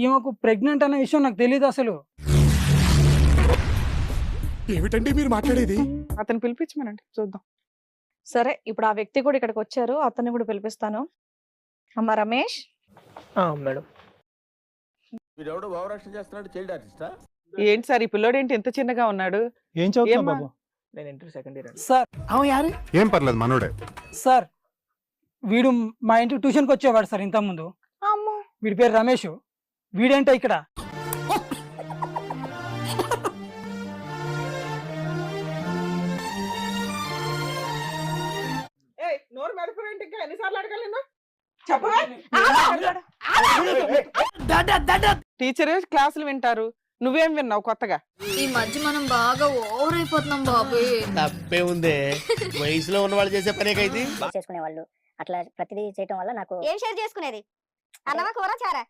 ఈమెకు ప్రెగ్నెంట్ అనే విషయం నాకు తెలియదు అసలు. ఏమిటండి మీరు మాట్లాడేది? అతను పిలిపించమనండి చూద్దాం. సరే ఇప్పుడు ఆ వ్యక్తి కూడా ఇక్కడికి వచ్చారు, అతన్ని కూడా పిలిపిస్తాను. అమ్మ రమేష్, మేడం. వీడెవడో భావరక్షణ చేస్తున్నాడు, చైల్డ్ ఆర్టిస్టా? ఏంటి సార్ ఈ పిల్లోడు ఏంటి ఇంత చిన్నగా ఉన్నాడు? ఏం చదువుతున్నావు ఏమ్మా? బాబు? నేను ఇంటర్ సెకండ్ ఇయర్ అండి. సార్ ఏం పర్లేదు మనోడే. సార్ వీడు మా ఇంటికి ట్యూషన్కి వచ్చేవాడు సార్ ఇంతకుముందు. అమ్మో వీడి పేరు రమేష్. వీడేంటో ఇక్కడ. ఏయ్ నోరు మెదపవేంటి, ఇంకా ఎన్నిసార్లు అడగాలి నిన్ను? చెప్పవే. టీచరే క్లాసులు వింటారు, నువ్వేం విన్నావు కొత్తగా? ఈ మధ్య మనం బాగా ఓవర్ అయిపోతున్నాం బాబు. తప్పే ఉందే, వయసులో ఉన్న వాళ్ళు చేసే పనే కైతే. చేసుకునే వాళ్ళు అట్లా ప్రతిదీ చేయటం వల్ల నాకు ఏం షేర్ చేసుకునేది? అన్నమా కూర చారా?